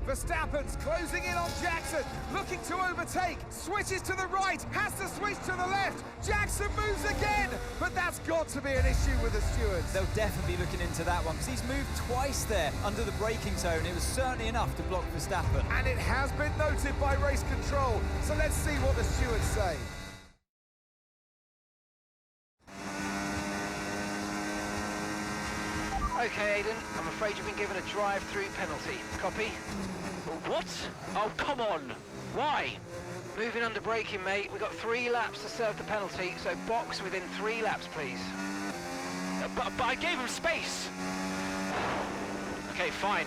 Verstappen's closing in on Jackson, looking to overtake, switches to the right, has to switch to the left. Jackson moves again, but that's got to be an issue with the stewards. They'll definitely be looking into that one because he's moved twice there under the braking zone. It was certainly enough to block Verstappen. And it has been noted by race control, so let's see what the stewards say. Okay, Aiden, I'm afraid you've been given a drive-through penalty. Copy? What? Oh, come on. Why? Moving under braking, mate. We've got 3 laps to serve the penalty, so box within 3 laps, please. But I gave him space. Okay, fine.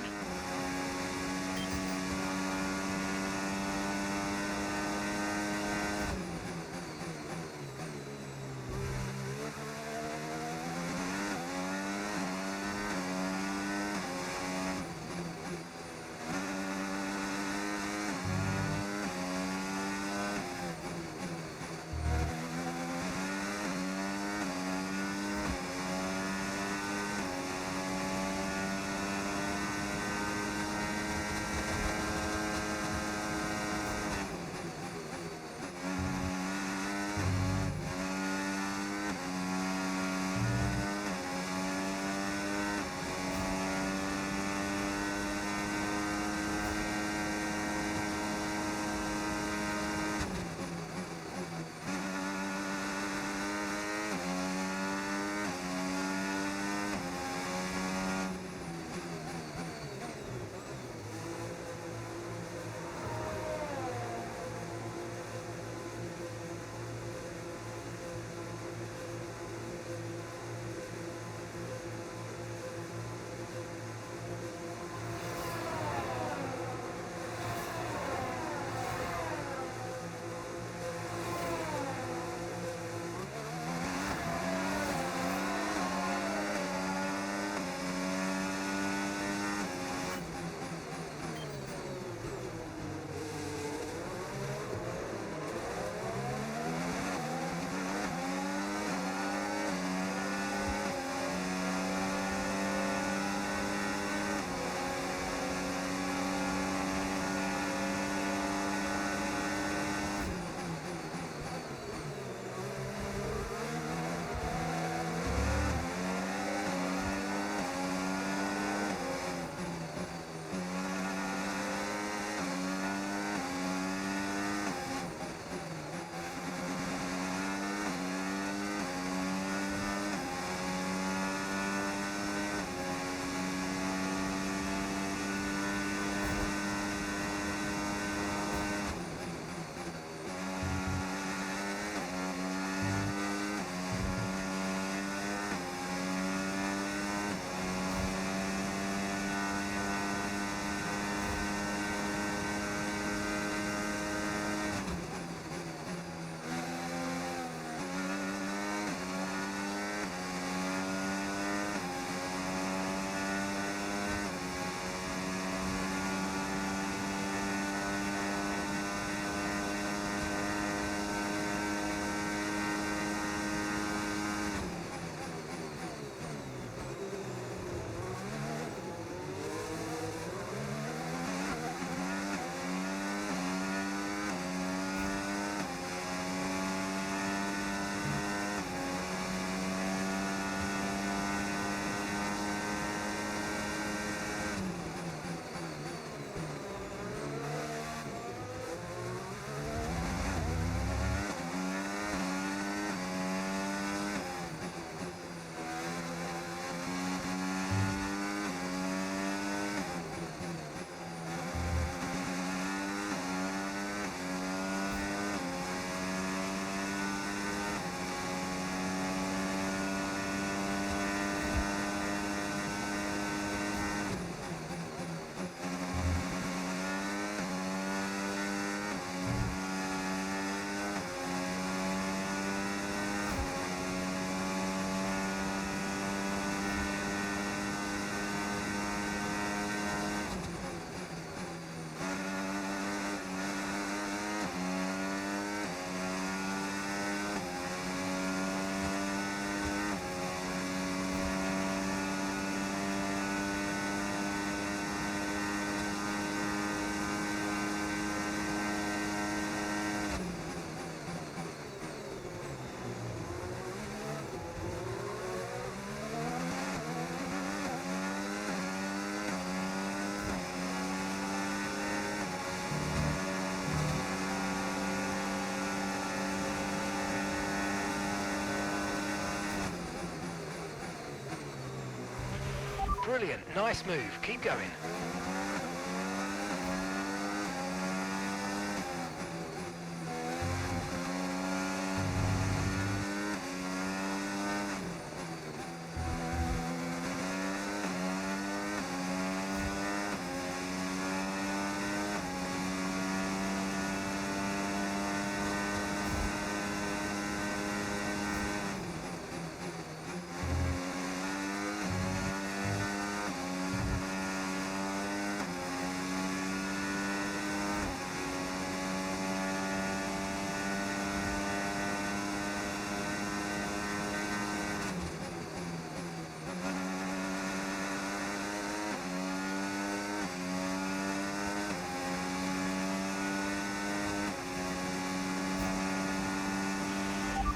Brilliant, nice move, keep going.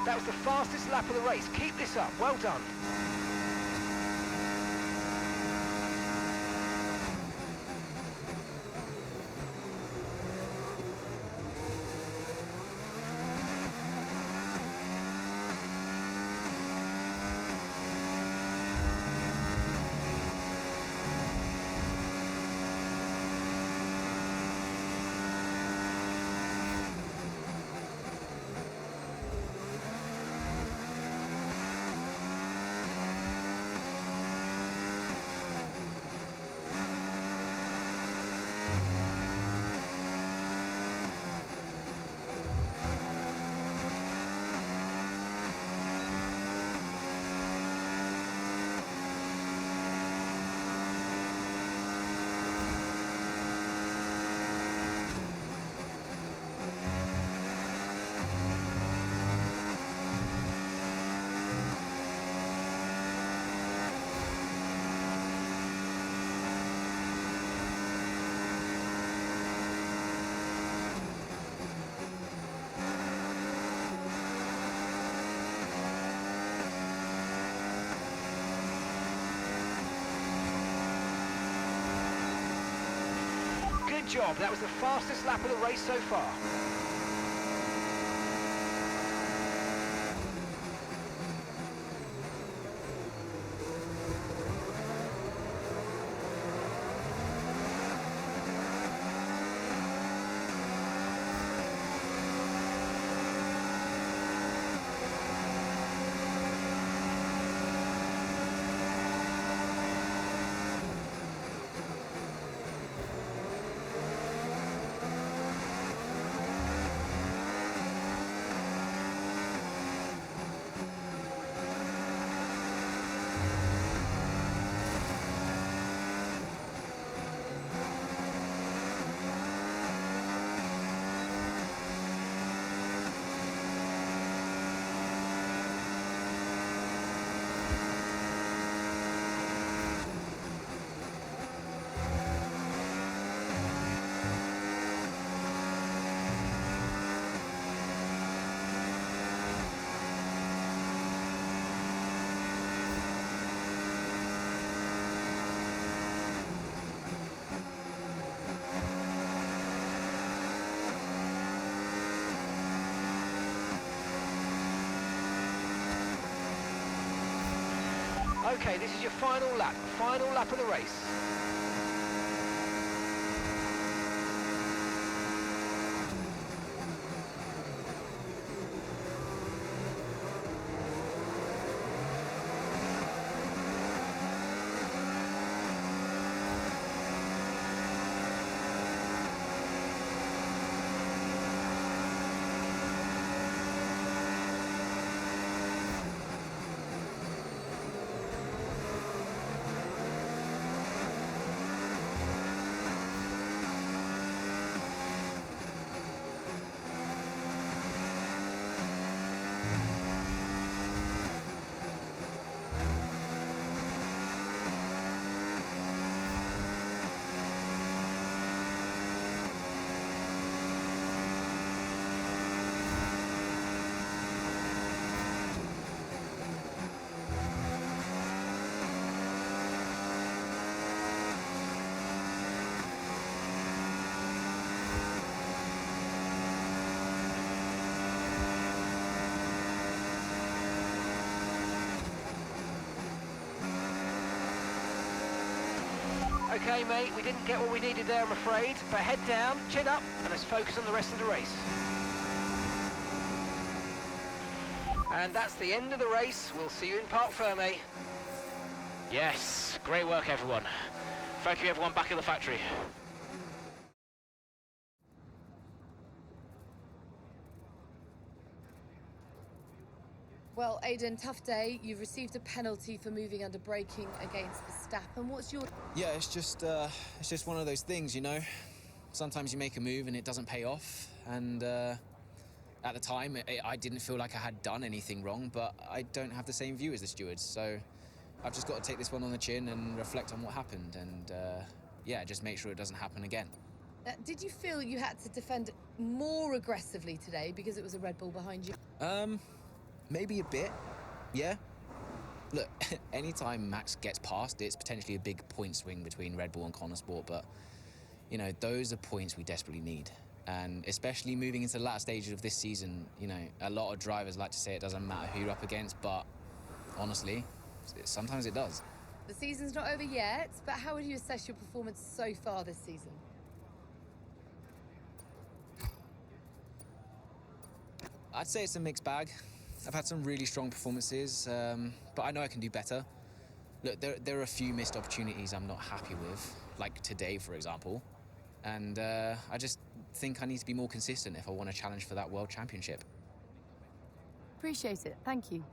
That was the fastest lap of the race. Keep this up. Well done. Good job, that was the fastest lap of the race so far. Okay, this is your final lap of the race. Okay, mate, we didn't get what we needed there, I'm afraid. But head down, chin up, and let's focus on the rest of the race. And that's the end of the race. We'll see you in Parc Fermé. Yes, great work, everyone. Thank you, everyone back at the factory. Well, Aidan, tough day. You've received a penalty for moving under braking against Verstappen. What's your... Yeah, it's just one of those things, you know. Sometimes you make a move and it doesn't pay off. And at the time, I didn't feel like I had done anything wrong, but I don't have the same view as the stewards. So I've just got to take this one on the chin and reflect on what happened. And yeah, just make sure it doesn't happen again. Did you feel you had to defend more aggressively today because it was a Red Bull behind you? Maybe a bit, yeah. Look, anytime Max gets past, it's potentially a big point swing between Red Bull and Connosport, but, you know, those are points we desperately need. And especially moving into the latter stages of this season, you know, a lot of drivers like to say it doesn't matter who you're up against, but honestly, sometimes it does. The season's not over yet, but how would you assess your performance so far this season? I'd say it's a mixed bag. I've had some really strong performances, but I know I can do better. Look, there are a few missed opportunities I'm not happy with, like today, for example. And I just think I need to be more consistent if I want to challenge for that World Championship. Appreciate it. Thank you.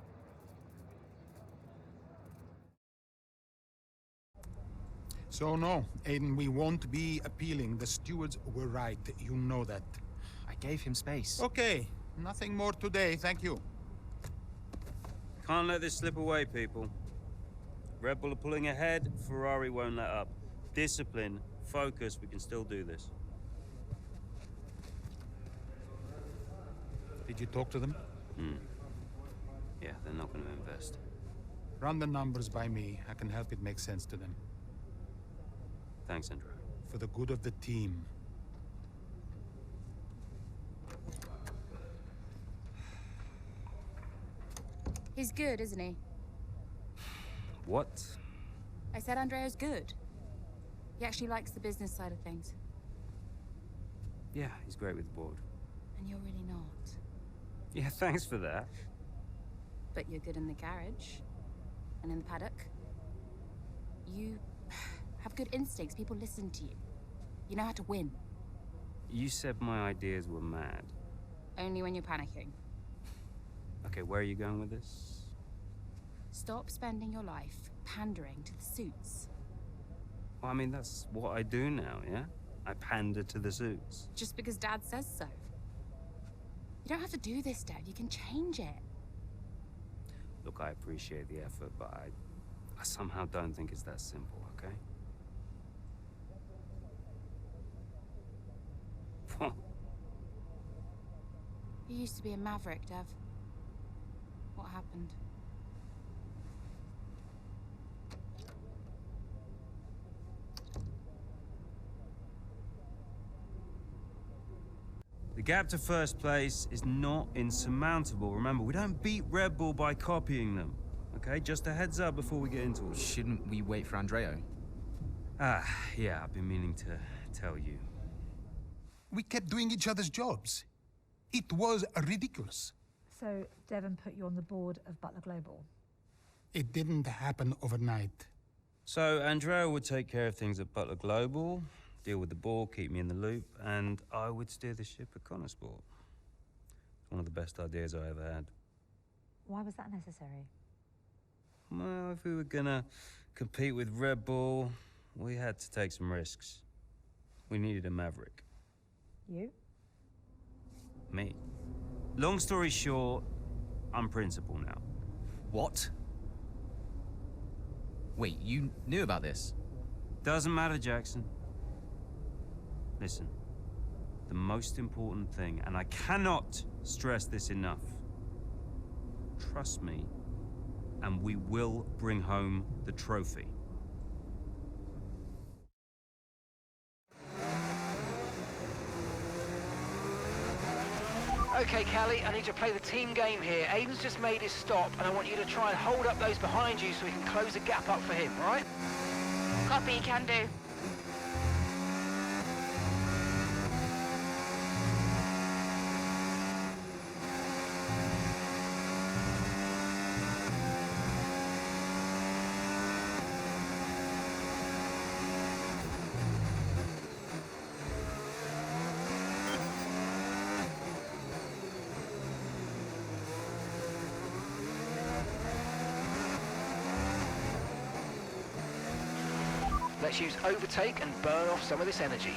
So no, Aidan, we won't be appealing. The stewards were right. You know that. I gave him space. Okay, nothing more today, thank you. Can't let this slip away, people. Red Bull are pulling ahead, Ferrari won't let up. Discipline, focus, we can still do this. Did you talk to them? Yeah, they're not going to invest. Run the numbers by me. I can help it make sense to them. Thanks, Andrew. For the good of the team. He's good, isn't he? What? I said Andrea's good. He actually likes the business side of things. Yeah, he's great with the board. And you're really not. Yeah, thanks for that. But you're good in the garage. And in the paddock. You have good instincts. People listen to you. You know how to win. You said my ideas were mad. Only when you're panicking. Okay, where are you going with this? Stop spending your life pandering to the suits. Well, I mean, that's what I do now, yeah? I pander to the suits. Just because Dad says so. You don't have to do this, Dad. You can change it. Look, I appreciate the effort, but I somehow don't think it's that simple, okay? What? You used to be a maverick, Dev. What happened? The gap to first place is not insurmountable. Remember, we don't beat Red Bull by copying them. Okay, just a heads up before we get into it. Shouldn't we wait for Andrea? Yeah, I've been meaning to tell you. We kept doing each other's jobs. It was ridiculous. So Devon put you on the board of Butler Global? It didn't happen overnight. So Andrea would take care of things at Butler Global, deal with the board, keep me in the loop, and I would steer the ship at Connosport. One of the best ideas I ever had. Why was that necessary? Well, if we were gonna compete with Red Bull, we had to take some risks. We needed a maverick. You? Me. Long story short, I'm principal now. What? Wait, you knew about this? Doesn't matter, Jackson. Listen, the most important thing, and I cannot stress this enough, trust me, and we will bring home the trophy. Okay, Callie, I need to play the team game here. Aidan's just made his stop, and I want you to try and hold up those behind you so we can close the gap up for him, all right? Copy, can do. let's use overtake and burn off some of this energy.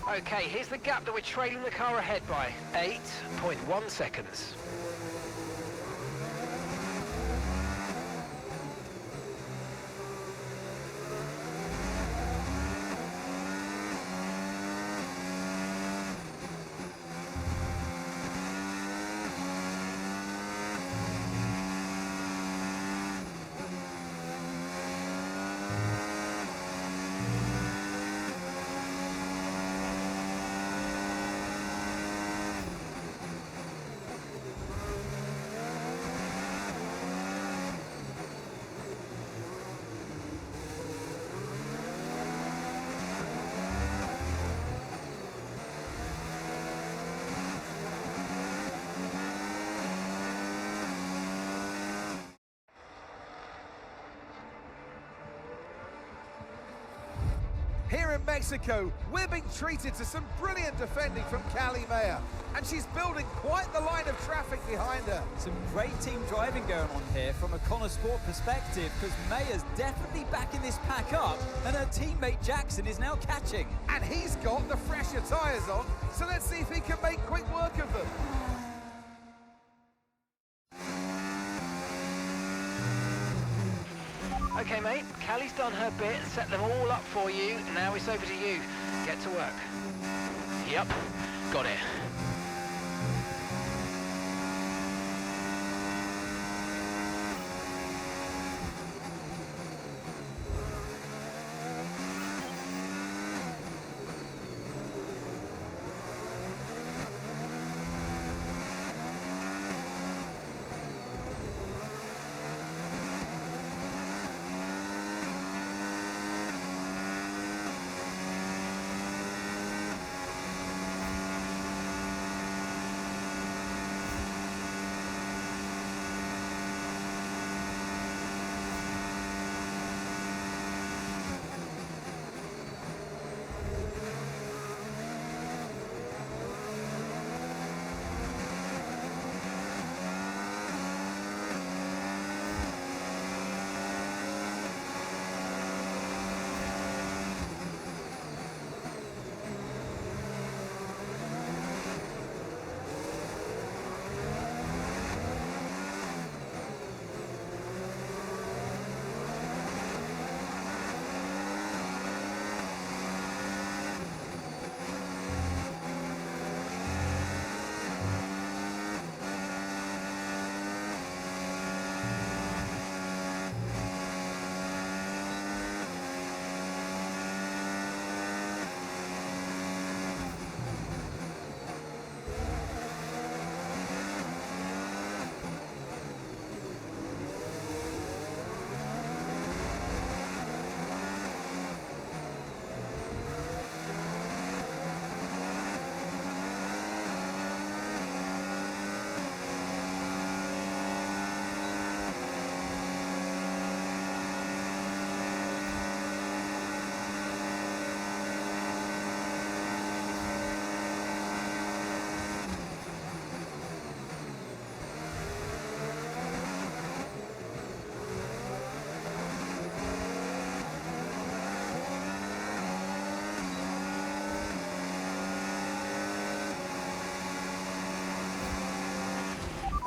Okay, here's the gap that we're trailing the car ahead by. 8.1 seconds. Here in Mexico, we're being treated to some brilliant defending from Callie Mayer, and she's building quite the line of traffic behind her. Some great team driving going on here from a Connor Sport perspective, because Mayer's definitely backing this pack up, and her teammate Jackson is now catching. And he's got the fresher tyres on, so let's see if he can make quick work of them. Okay, mate, Callie's done her bit, set them all up for you. Now it's over to you. Get to work. Yep, got it.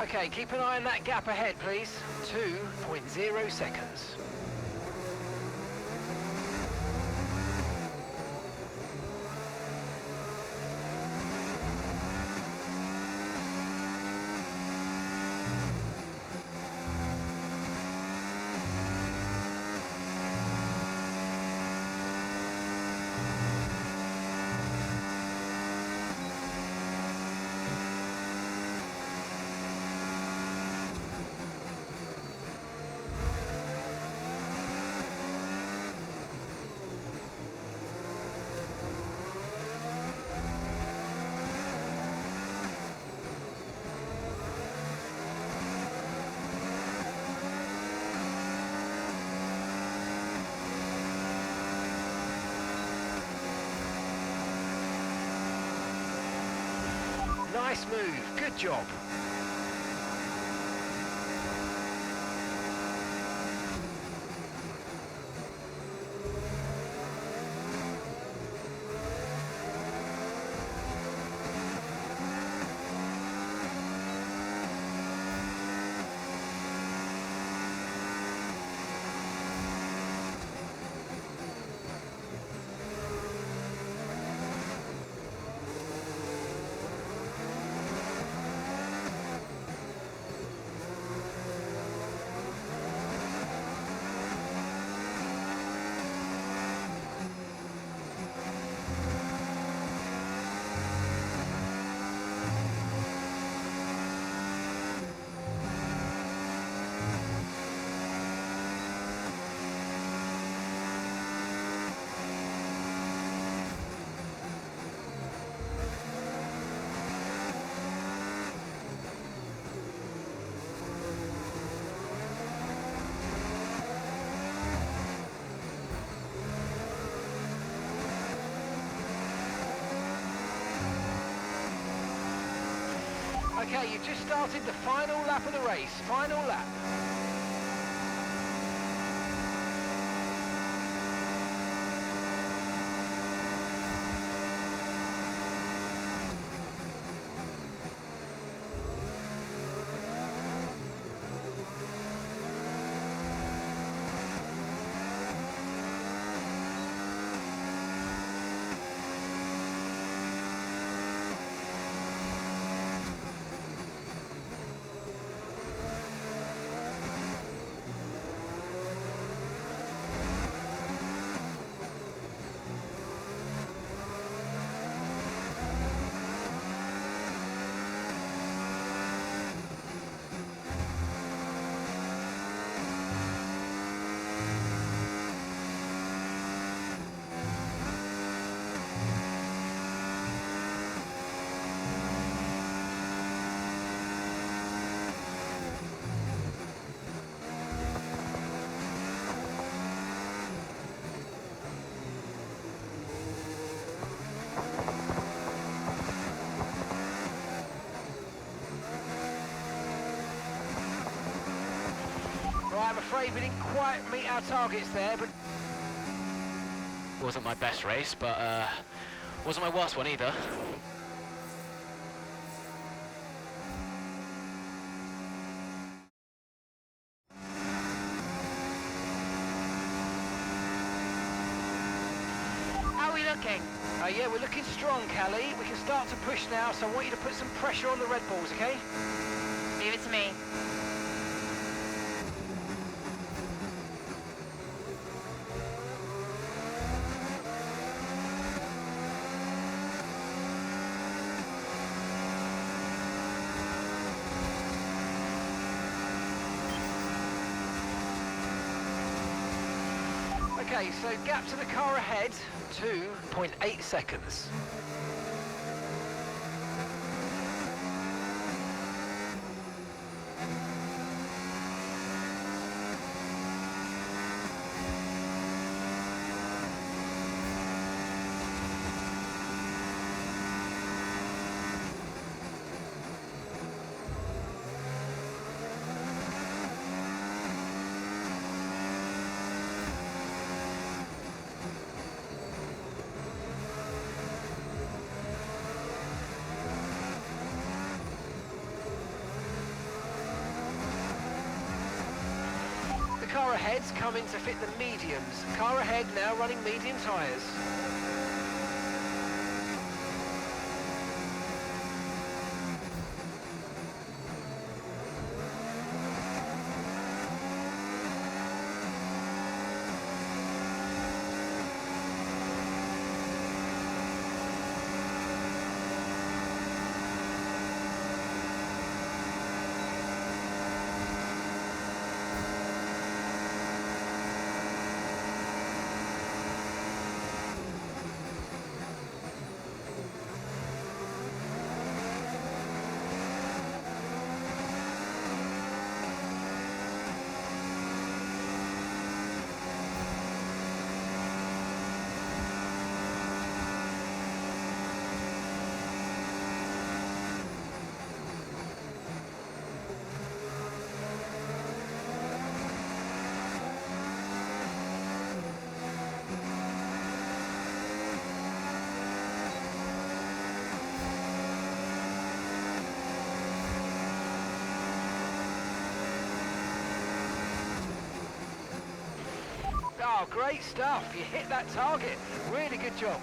Okay, keep an eye on that gap ahead, please. 2.0 seconds. Nice move, good job. Okay, you've just started the final lap of the race. Final lap. I'm afraid we didn't quite meet our targets there, but... Wasn't my best race, but wasn't my worst one either. How are we looking? Yeah, we're looking strong, Callie. We can start to push now, so I want you to put some pressure on the Red Bulls, okay? Leave it to me. Okay, so gap to the car ahead, 2.8 seconds. heads coming to fit the mediums. Car ahead now running medium tyres. Oh, great stuff. You hit that target. Really good job.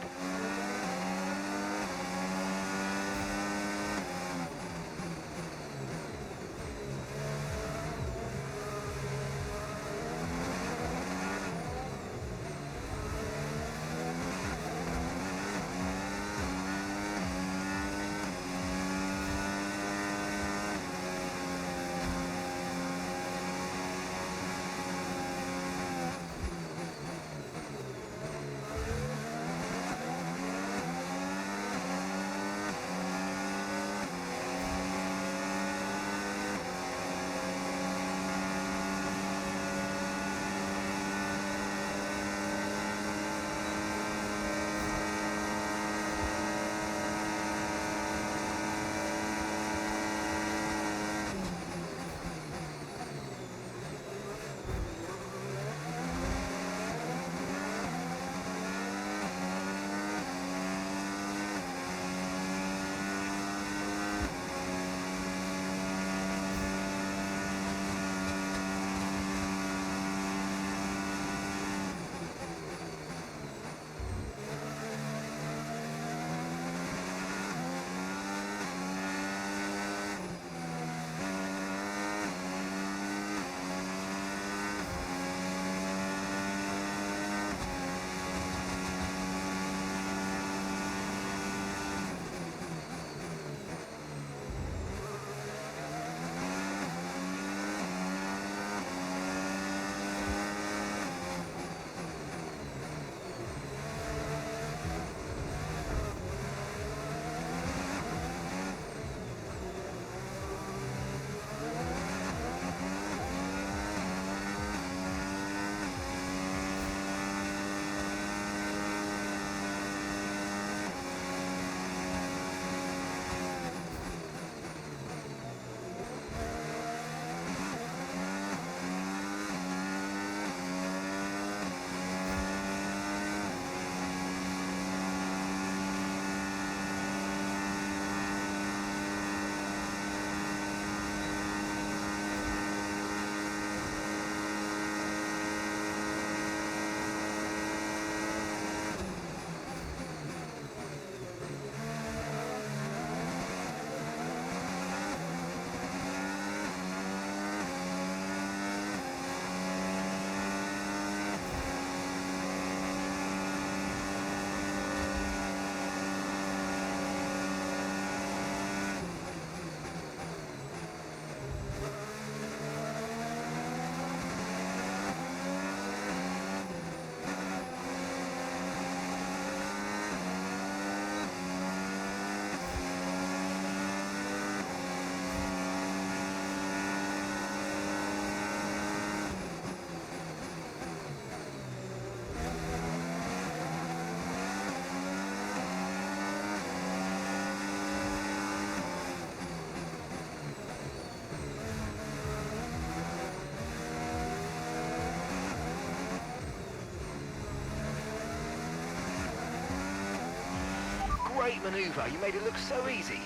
Great manoeuvre. You made it look so easy.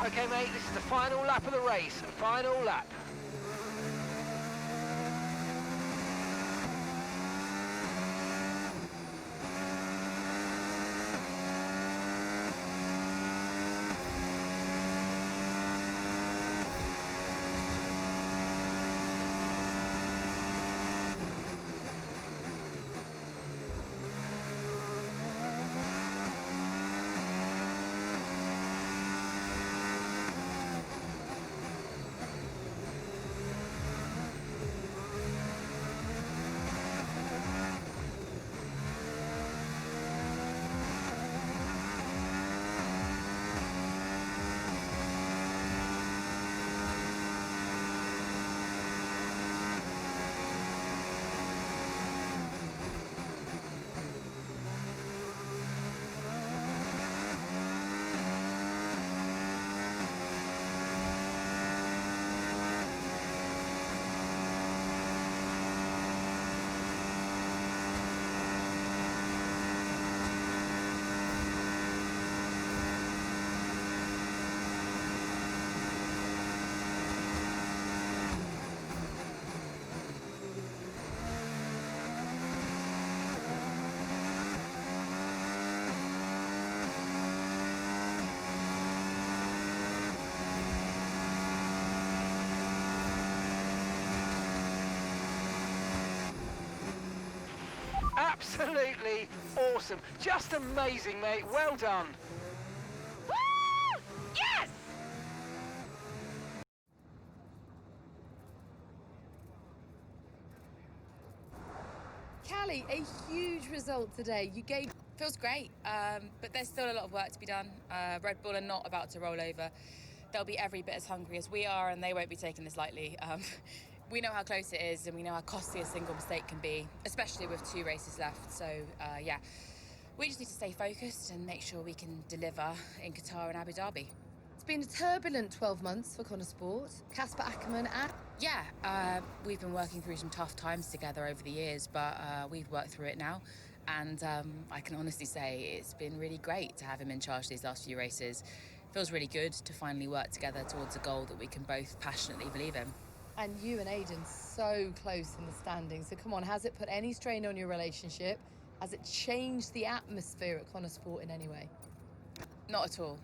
Okay, mate, this is the final lap of the race. Final lap. Absolutely awesome. Just amazing, mate. Well done. Woo! Yes! Callie, a huge result today. You gave... Feels great, but there's still a lot of work to be done. Red Bull are not about to roll over. They'll be every bit as hungry as we are, and they won't be taking this lightly. We know how close it is, and we know how costly a single mistake can be, especially with 2 races left. So, yeah, we just need to stay focused and make sure we can deliver in Qatar and Abu Dhabi. It's been a turbulent 12 months for Connor Sport. Casper Ackerman and... Yeah, we've been working through some tough times together over the years, but we've worked through it now. And I can honestly say it's been really great to have him in charge these last few races. Feels really good to finally work together towards a goal that we can both passionately believe in. And you and Aidan so close in the standings. So come on, has it put any strain on your relationship? Has it changed the atmosphere at Connor Sport in any way? Not at all.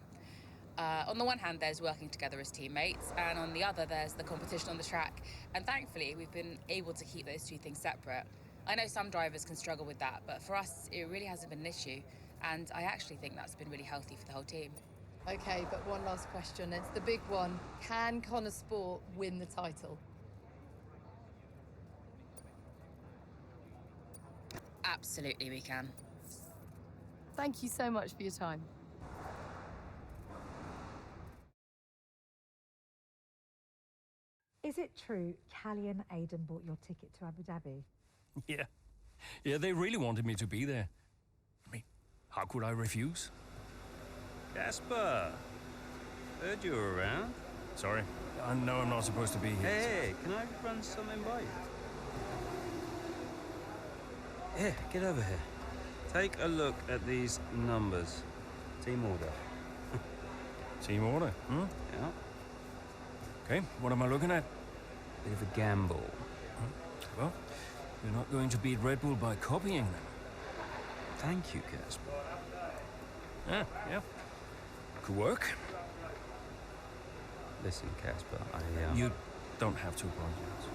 On the one hand, there's working together as teammates, and on the other, there's the competition on the track. And thankfully, we've been able to keep those two things separate. I know some drivers can struggle with that, but for us, it really hasn't been an issue. And I actually think that's been really healthy for the whole team. Okay, but one last question. It's the big one. Can Connor Sport win the title? Absolutely, we can. Thank you so much for your time. Is it true Callie and Aidan bought your ticket to Abu Dhabi? Yeah, they really wanted me to be there. I mean, how could I refuse? Casper! Heard you were around. Sorry, I know I'm not supposed to be here. Hey, can I run something by you? Here, get over here. Take a look at these numbers. Team order. Team order, hmm? Yeah. Okay, what am I looking at? Bit of a gamble. Well, you're not going to beat Red Bull by copying them. Thank you, Casper. Yeah. Could work. Listen, Casper, You don't have to apologize.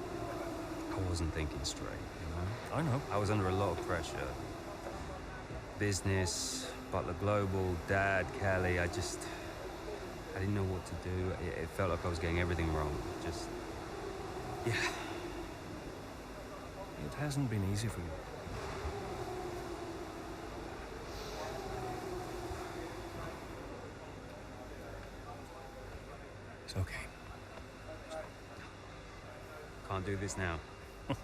I wasn't thinking straight, you know? I know. I was under a lot of pressure. Business, Butler Global, Dad, Callie, I didn't know what to do. It felt like I was getting everything wrong. Yeah. It hasn't been easy for you. It's okay. Can't do this now. Got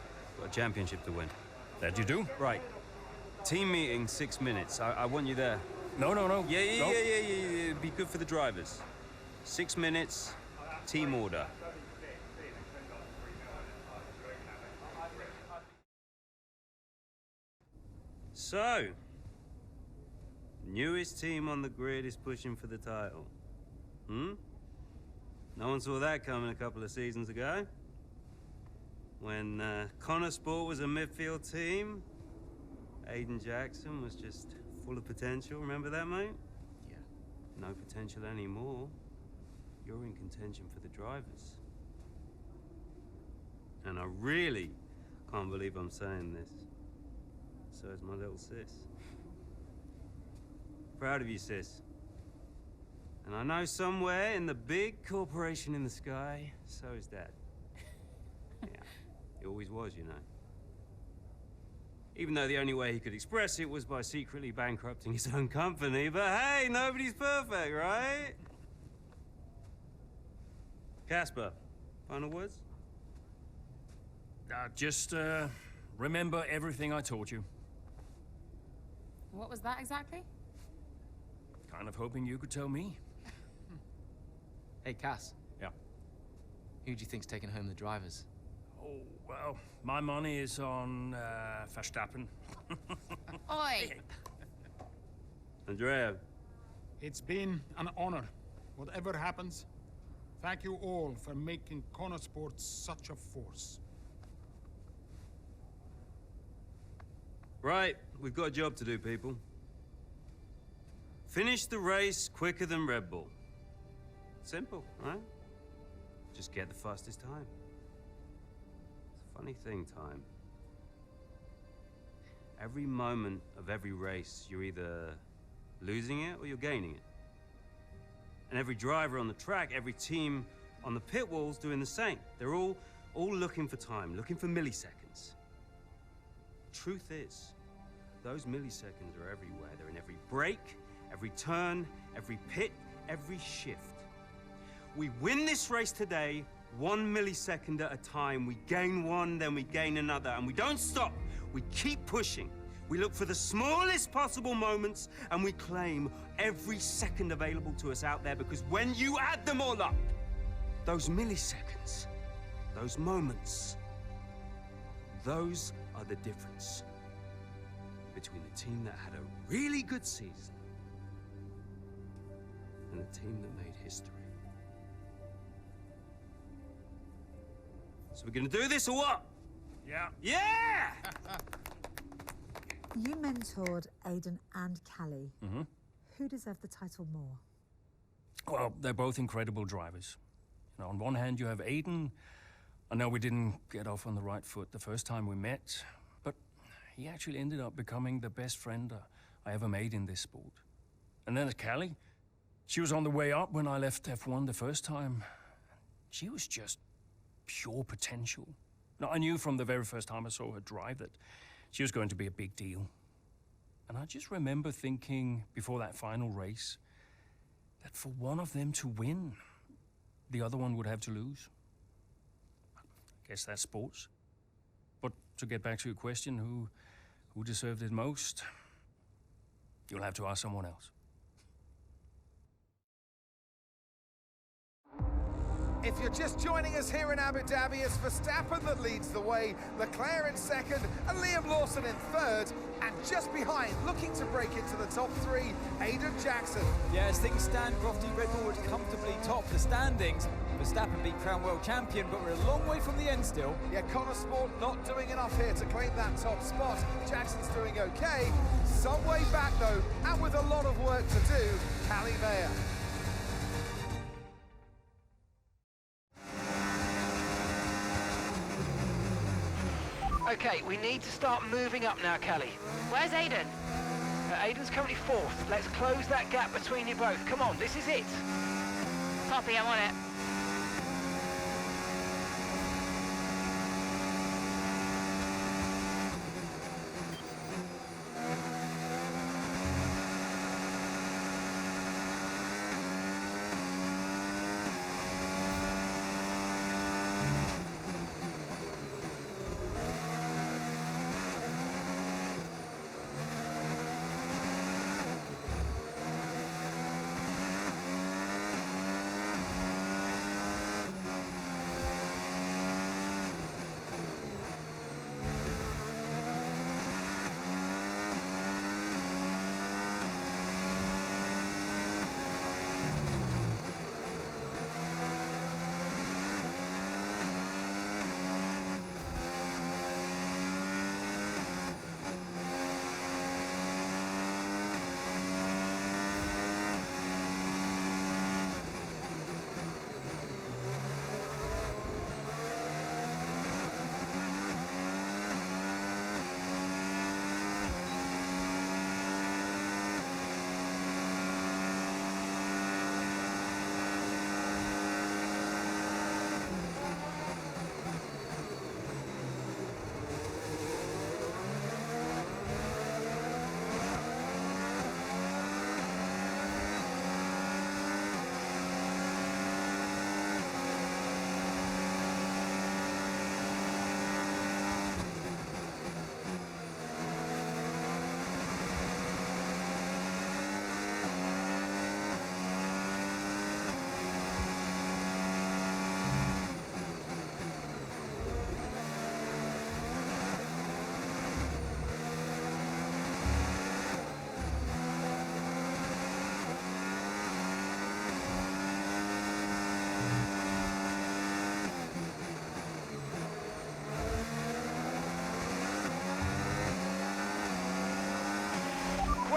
a championship to win. That you do? Right. Team meeting, 6 minutes. I want you there. No. Yeah. Be good for the drivers. 6 minutes, team order. So, newest team on the grid is pushing for the title. No one saw that coming a couple of seasons ago. When Connor Sport was a midfield team, Aiden Jackson was just full of potential. Remember that, mate? Yeah. No potential anymore. You're in contention for the drivers. And I really can't believe I'm saying this. So is my little sis. Proud of you, sis. And I know somewhere in the big corporation in the sky, so is Dad. Yeah, he always was, you know. Even though the only way he could express it was by secretly bankrupting his own company. But hey, nobody's perfect, right? Casper, final words? Just remember everything I taught you. What was that exactly? Kind of hoping you could tell me. Hey, Cass. Yeah. Who do you think's taking home the drivers? Oh, well, my money is on Verstappen. Oi! Andrea. It's been an honor. Whatever happens, thank you all for making Connor Sport such a force. Right, we've got a job to do, people. Finish the race quicker than Red Bull. Simple, right? Just get the fastest time. It's a funny thing, time. Every moment of every race, you're either losing it or you're gaining it. And every driver on the track, every team on the pit walls doing the same. They're all looking for time, looking for milliseconds. Truth is, those milliseconds are everywhere. They're in every brake, every turn, every pit, every shift. We win this race today, 1 millisecond at a time. We gain one, then we gain another, and we don't stop. We keep pushing. We look for the smallest possible moments, and we claim every second available to us out there, because when you add them all up, those milliseconds, those moments, those are the difference between the team that had a really good season and the team that made history. So we're gonna do this or what? Yeah. Yeah! You mentored Aiden and Callie. Mm-hmm. Who deserved the title more? Well, they're both incredible drivers. You know, on one hand, you have Aiden. I know we didn't get off on the right foot the first time we met, but he actually ended up becoming the best friend I ever made in this sport. And then there's Callie. She was on the way up when I left F1 the first time. She was just pure potential. Now, I knew from the very first time I saw her drive that she was going to be a big deal. And I just remember thinking before that final race that for one of them to win, the other one would have to lose. I guess that's sports. But to get back to your question, who deserved it most? You'll have to ask someone else. If you're just joining us here in Abu Dhabi, it's Verstappen that leads the way, Leclerc in second, and Liam Lawson in third. And just behind, looking to break into the top three, Aiden Jackson. Yeah, as things stand, Crofty, Red Bull would comfortably top the standings. Verstappen beat Crown World Champion, but we're a long way from the end still. Yeah, Connor Sport not doing enough here to claim that top spot. Jackson's doing okay. Some way back though, and with a lot of work to do, Callie Mayer. Okay, we need to start moving up now, Callie. Where's Aiden? Aiden's currently fourth. Let's close that gap between you both. Come on, this is it. Copy, I'm on it.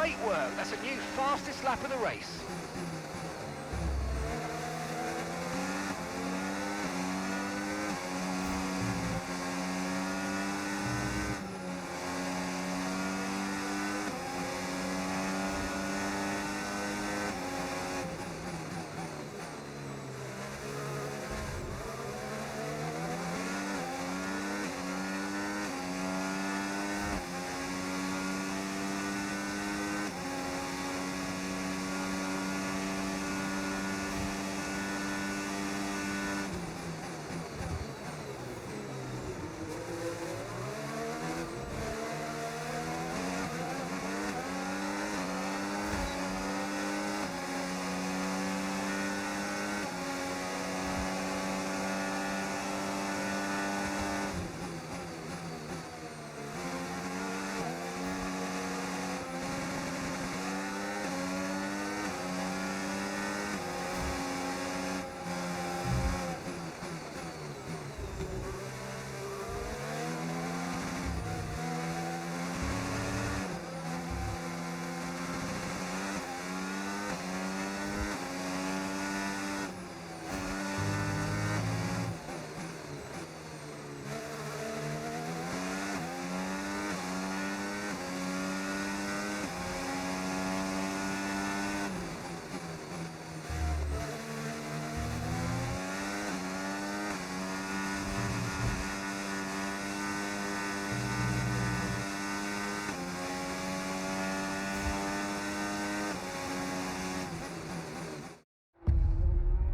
Great work. That's a new fastest lap of the race.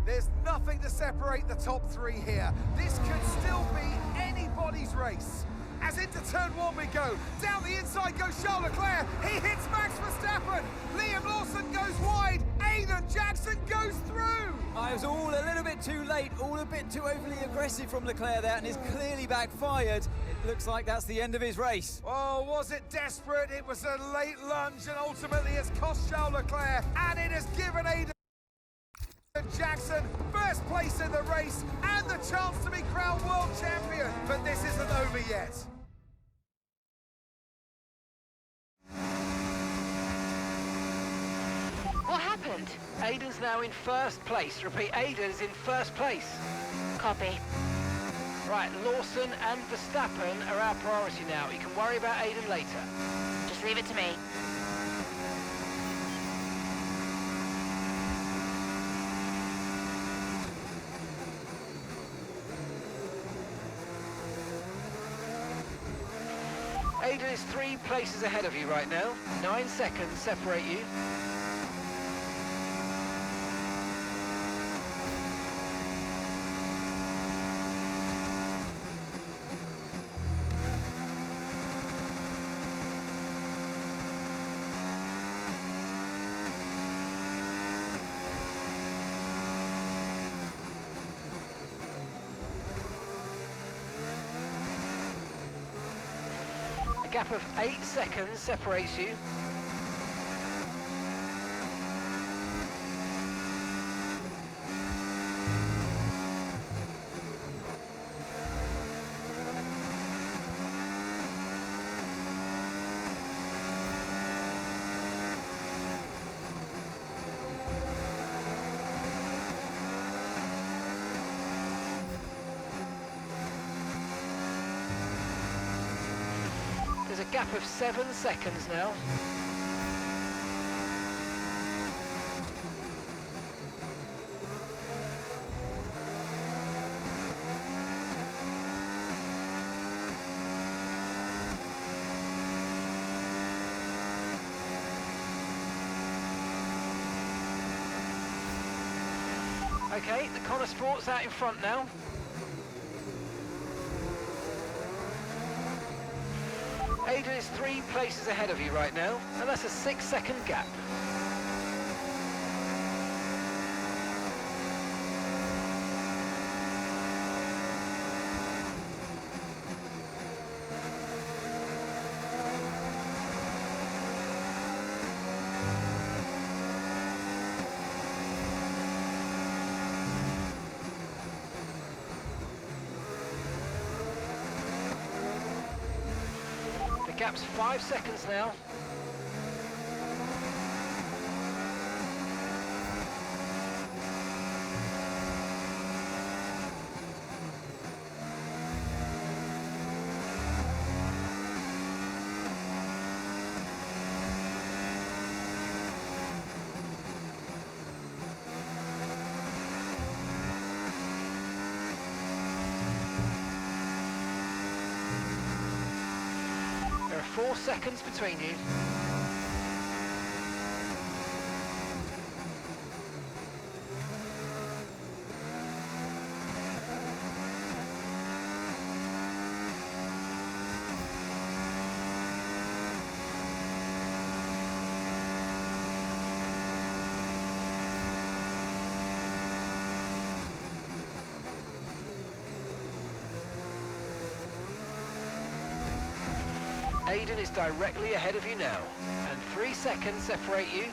There's nothing to separate the top three here. This could still be anybody's race. As into turn one we go. Down the inside goes Charles Leclerc. He hits Max Verstappen. Liam Lawson goes wide. Aiden Jackson goes through. I was all a little bit too late, all a bit too overly aggressive from Leclerc there, and it's clearly backfired. It looks like that's the end of his race. Oh, was it desperate? It was a late lunge, and ultimately it's cost Charles Leclerc, and it has given Aiden Jackson first place in the race and the chance to be crowned world champion. But this isn't over yet. What happened? Aiden's now in first place. Repeat, Aiden's in first place. Copy. Right, Lawson and Verstappen are our priority now. You can worry about Aiden later. Just leave it to me. Aiden is 3 places ahead of you right now. 9 seconds separate you. A gap of 8 seconds separates you. There's a gap of 7 seconds now. Okay, the Connor Sport's out in front now. Aiden is 3 places ahead of you right now, and that's a 6-second gap. The gap's 5 seconds now. are 4 seconds between you. Aiden is directly ahead of you now, and 3 seconds separate you.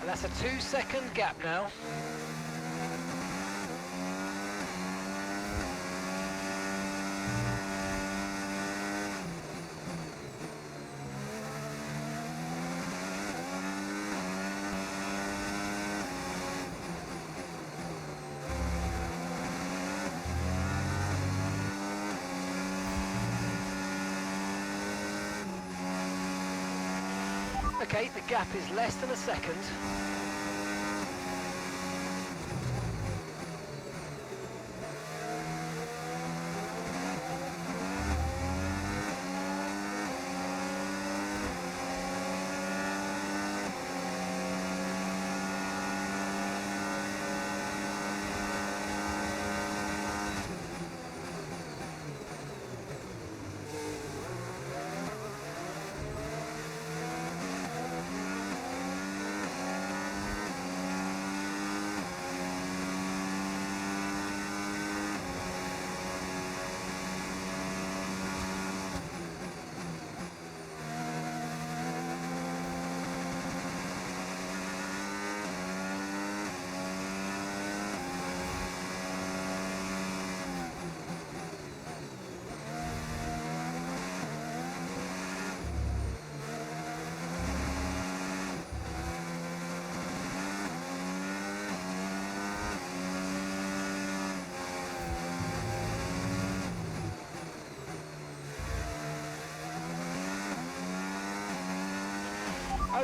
And that's a 2-second gap now. Okay, the gap is less than a second.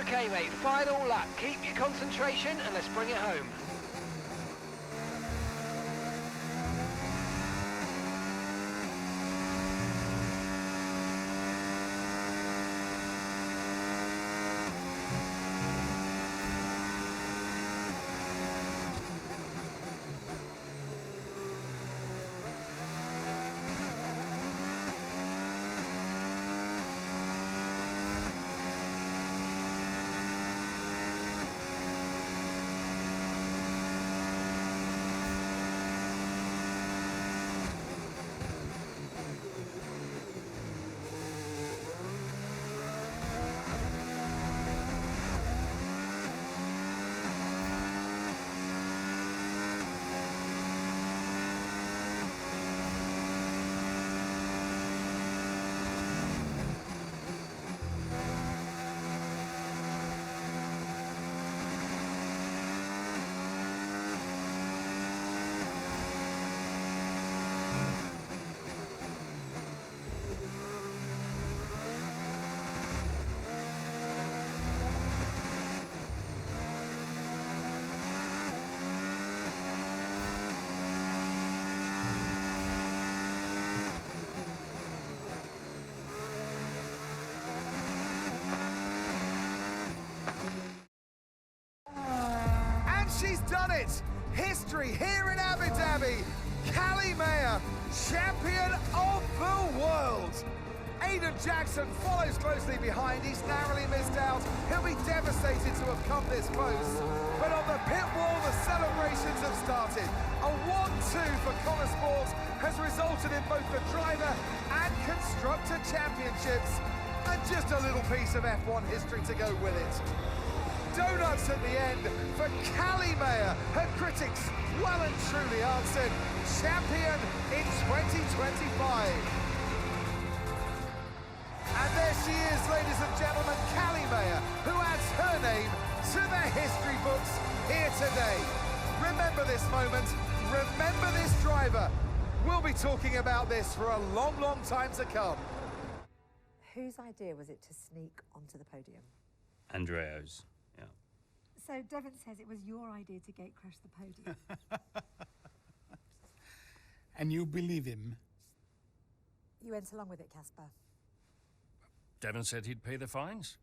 Okay, mate, final lap. Keep your concentration and let's bring it home. She's done it! History here in Abu Dhabi. Callie Mayer, champion of the world. Aiden Jackson follows closely behind. He's narrowly missed out. He'll be devastated to have come this close. But on the pit wall, the celebrations have started. A 1-2 for Connor Sport has resulted in both the driver and constructor championships. And just a little piece of F1 history to go with it. Donuts at the end for Callie Mayer. Her critics well and truly answered champion in 2025. And there she is, ladies and gentlemen, Callie Mayer, who adds her name to the history books here today. Remember this moment, remember this driver. We'll be talking about this for a long, long time to come. Whose idea was it to sneak onto the podium? Andreo's, yeah. So Devon says it was your idea to gate crash the podium. And you believe him? You went along with it, Casper. Devon said he'd pay the fines.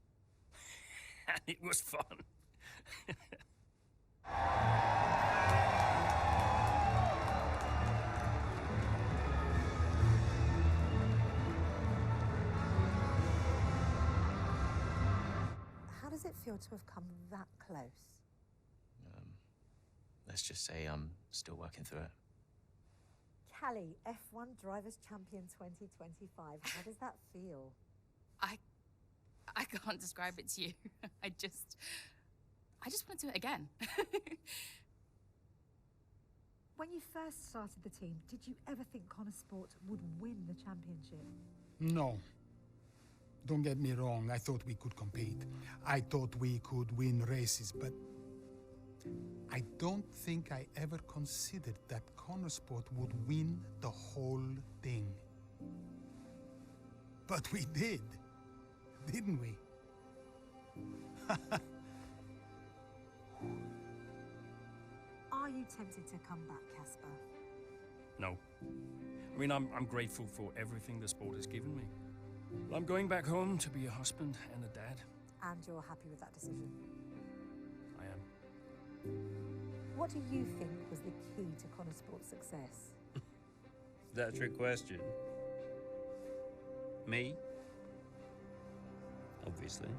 And it was fun. How does it feel to have come that close? Let's just say I'm still working through it. Callie, F1 Drivers' Champion 2025. How does that feel? I can't describe it to you. I just want to do it again. When you first started the team, did you ever think Connor Sport would win the championship? No. Don't get me wrong, I thought we could compete. I thought we could win races, but I don't think I ever considered that Connor Sport would win the whole thing. But we did, didn't we? Are you tempted to come back, Casper? No. I mean, I'm grateful for everything the sport has given me. I'm going back home to be a husband and a dad. And you're happy with that decision? I am. What do you think was the key to Connor Sport's success? Is that a trick question? Me? Obviously.